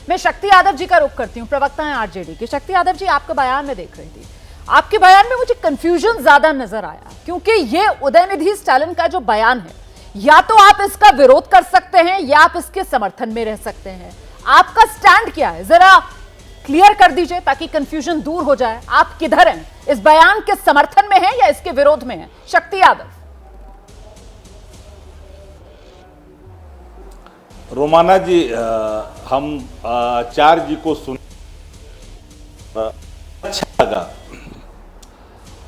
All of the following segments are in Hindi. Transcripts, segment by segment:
मैं शक्ति यादव जी का रुख करती हूँ, प्रवक्ता हैं आरजेडी के। शक्ति यादव जी, आपका बयान में देख रही थी, आपके बयान में मुझे कंफ्यूजन ज्यादा नजर आया, क्योंकि ये उदयनिधि स्टालिन का जो बयान है, या तो आप इसका विरोध कर सकते हैं या आप इसके समर्थन में रह सकते हैं। आपका स्टैंड क्या है, जरा क्लियर कर दीजिए ताकि कंफ्यूजन दूर हो जाए। आप किधर हैं, इस बयान के समर्थन में हैं या इसके विरोध में हैं? शक्ति यादव। रोमाना जी, हम आचार्य जी को सुन अच्छा लगा।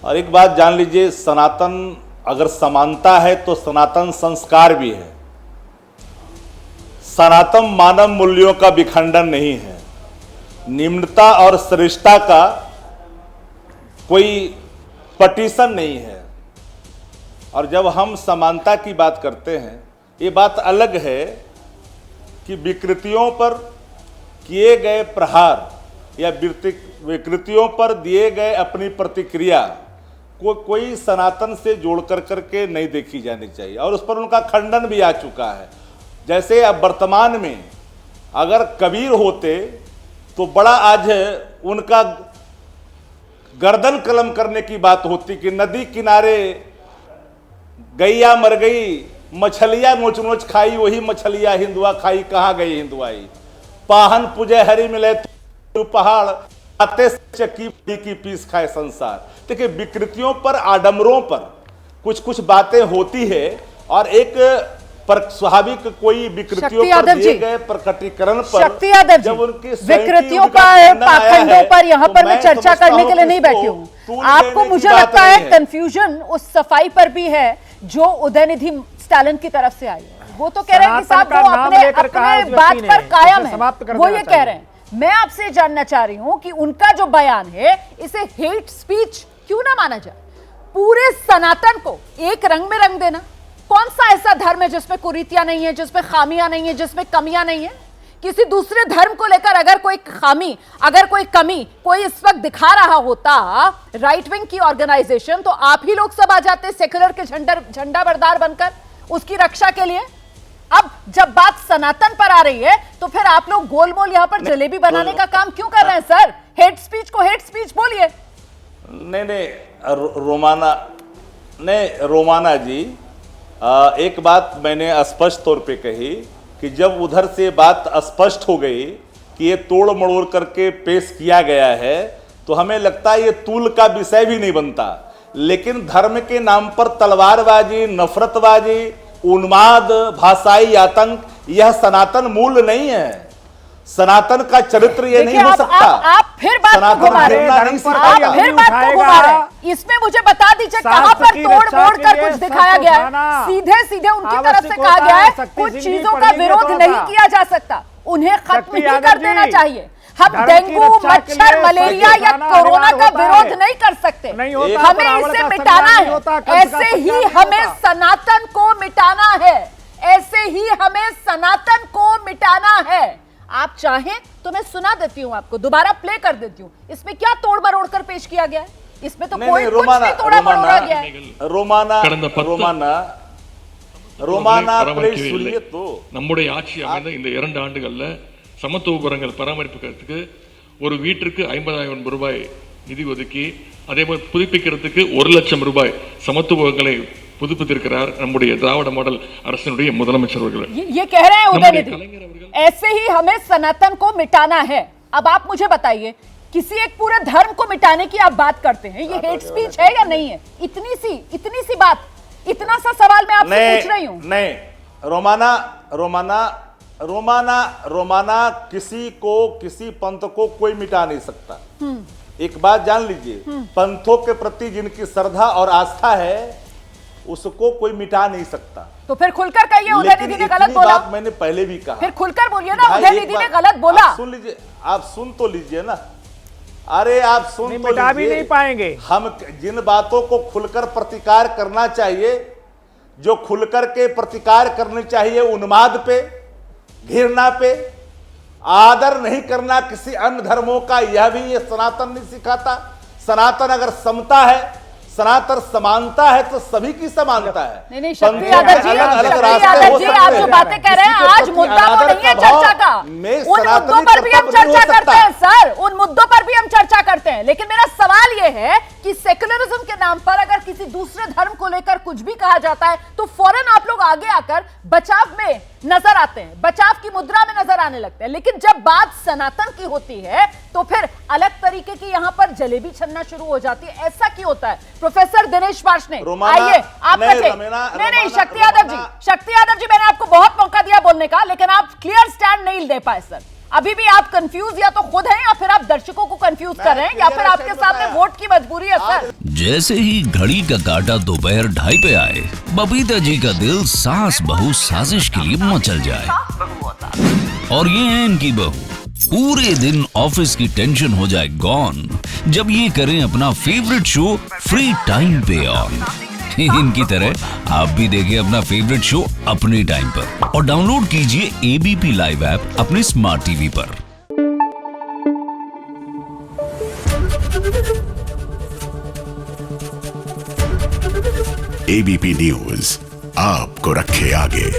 और एक बात जान लीजिए, सनातन अगर समानता है तो सनातन संस्कार भी है। सनातन मानव मूल्यों का विखंडन नहीं है। निम्नता और श्रेष्ठता का कोई पटिशन नहीं है। और जब हम समानता की बात करते हैं, ये बात अलग है कि विकृतियों पर किए गए प्रहार या विकृतियों पर दिए गए अपनी प्रतिक्रिया को कोई सनातन से जोड़ करके नहीं देखी जानी चाहिए, और उस पर उनका खंडन भी आ चुका है। जैसे अब वर्तमान में अगर कबीर होते तो बड़ा आज उनका गर्दन कलम करने की बात होती कि नदी किनारे गैया मर गई, मछलियां नोच नोच खाई, वही मछलियां हिंदुआ खाई, कहाँ गई हिंदुआई। पाहन पूजे हरि मिले तो पहाड़ आते चक्की की पीस खाए संसार। देखिए, विकृतियों पर, आडंबरों पर कुछ कुछ बातें होती है, और एक पर स्वाभाविक कोई विकृतियों पर दिए गए प्रकटीकरण पर जब उनकी विकृतियों पर, पाखंडों पर यहाँ पर मैं चर्चा करने के लिए नहीं बैठी हूँ। आपको मुझे लगता है कंफ्यूजन उस सफाई पर भी है जो उदयनिधि स्टालिन की तरफ से आई है। वो तो कह रहे हैं कि साहब वो अपने बात पर कायम है, वो ये कह रहे हैं। मैं आपसे जानना चाह रही हूं कि उनका जो बयान है, इसे हेट स्पीच क्यों ना माना जाए? पूरे सनातन को एक रंग में रंग देना। कौन सा ऐसा धर्म है जिसमें कुरीतियां नहीं है, जिसमें खामियां नहीं है, जिसमें कमियां नहीं है? किसी दूसरे धर्म को लेकर अगर कोई खामी, अगर कोई कमी कोई इस वक्त दिखा रहा होता राइट विंग की ऑर्गेनाइजेशन, तो आप ही लोग सब आ जाते सेक्युलर के झंडा बरदार बनकर उसकी रक्षा के लिए। अब जब बात सनातन पर आ रही है तो फिर आप लोग गोलमोल यहां पर जलेबी बनाने का काम क्यों कर रहे हैं? सर, हेट स्पीच को हेट स्पीच बोलिए। नहीं, रोमाना जी, एक बात मैंने स्पष्ट तौर पे कही कि जब उधर से बात स्पष्ट हो गई कि ये तोड़ मड़ोड़ करके पेश किया गया है, तो हमें लगता है ये तूल का विषय भी नहीं बनता। लेकिन धर्म के नाम पर तलवारबाजी, नफरतबाजी, उन्माद, भाषाई आतंक, यह सनातन मूल नहीं है। सनातन का चरित्र ये नहीं हो सकता। आप फिर बात को घुमा रहे हैं। इसमें मुझे बता दीजिए कहां पर तोड़ मोड़ कर कुछ दिखाया गया है? सीधे सीधे उनकी तरफ से कहा गया है कुछ चीजों का विरोध नहीं किया जा सकता, उन्हें खत्म ही कर देना चाहिए। हम डेंगू, मच्छर, मलेरिया या कोरोना का विरोध नहीं कर सकते, हमें इसे मिटाना है। ऐसे ही हमें सनातन को मिटाना है, ऐसे ही हमें सनातन को मिटाना है। आप चाहें तो मैं सुना देती हूं, आपको दोबारा प्ले कर देती हूं। इसमें क्या तोड़ मरोड़ कर पेश किया गया है? इसमें तो कोई कुछ नहीं तोड़ा मरोड़ा गया है। रोमाना प्लीज सुनिए तो। நம்முடைய ஆட்சி அமைந்த இந்த 2 ஆண்டுகள்ல சமத்துவ உரங்கள் பராமரிப்புக்கு ஒரு வீட்டிற்கு 50,000 ரூபாய் நிதி ஒதுக்கி, அதேபோல் புதுப்பிக்கிறதுக்கு 1 லட்சம் ரூபாய் சமத்துவங்களை புதுப்பித்திருக்கிறார் நம்முடைய திராவிட மாடல் அரசினுடைய முதலமைச்சர் அவர்கள்। ये कह रहे हैं उदयनिधि, ऐसे ही हमें सनातन को मिटाना है। अब आप मुझे बताइए, किसी एक पूरे धर्म को मिटाने की आप बात करते हैं, ये हेट स्पीच है या नहीं है? इतनी सी बात, इतना सा सवाल मैं आपसे पूछ रही हूं। नहीं, रोमाना किसी को, किसी पंथ को कोई मिटा नहीं सकता। एक बात जान लीजिए, पंथों के प्रति जिनकी श्रद्धा और आस्था है उसको कोई मिटा नहीं सकता। तो फिर खुलकर कहिए उदयनिधि ने गलत बोला। बात मैंने पहले भी कहा, फिर खुलकर बोलिए ना, उदयनिधि ने गलत बोला। सुन लीजिए, आप सुन तो लीजिए ना। अरे आप सुन तो मिटा भी नहीं पाएंगे। हम जिन बातों को खुलकर प्रतिकार करना चाहिए, जो खुलकर के प्रतिकार करनी चाहिए, उन्माद पे, घृणा पे, आदर नहीं करना किसी अन्य धर्मों का, यह भी ये सनातन नहीं सिखाता। सनातन अगर समता है, सनातन समानता है तो सभी की समानता है। नहीं शक्ति यादव जी, आप जो बातें कह रहे हैं आज मुद्दा वो नहीं है चर्चा का। उन मुद्दों पर भी हम चर्चा करते हैं सर, उन मुद्दों पर भी हम चर्चा करते हैं, लेकिन मेरा सवाल ये है कि सेक्युलरिज्म के नाम पर अगर किसी दूसरे धर्म को लेकर कुछ भी कहा जाता है तो फौरन आप लोग आगे आकर बचाव में नजर आते हैं, बचाव की मुद्रा में नजर आने लगते हैं। लेकिन जब बात सनातन की होती है तो फिर अलग तरीके की यहां पर जलेबी छनना शुरू हो जाती है। ऐसा क्यों होता है? प्रोफेसर दिनेश पार्शने, आइए आप नहीं शक्ति यादव जी, मैंने आपको बहुत मौका दिया बोलने का, लेकिन आप क्लियर स्टैंड नहीं ले पाए सर। अभी भी आप कंफ्यूज या तो खुद हैं या फिर आप दर्शकों को कंफ्यूज कर रहे हैं या फिर आपके सामने वोट की मजबूरी है सर। जैसे ही घड़ी का काटा दोपहर 2:30 पे आए, बबीता जी का दिल सास बहू साजिश के लिए मचल जाए। और ये है इनकी बहू, पूरे दिन ऑफिस की टेंशन हो जाए गॉन जब ये करें अपना फेवरेट शो फ्री टाइम पे ऑन। इनकी तरह आप भी देखिए अपना फेवरेट शो अपने टाइम पर और डाउनलोड कीजिए एबीपी लाइव ऐप अपने स्मार्ट टीवी पर। एबीपी न्यूज आपको रखे आगे।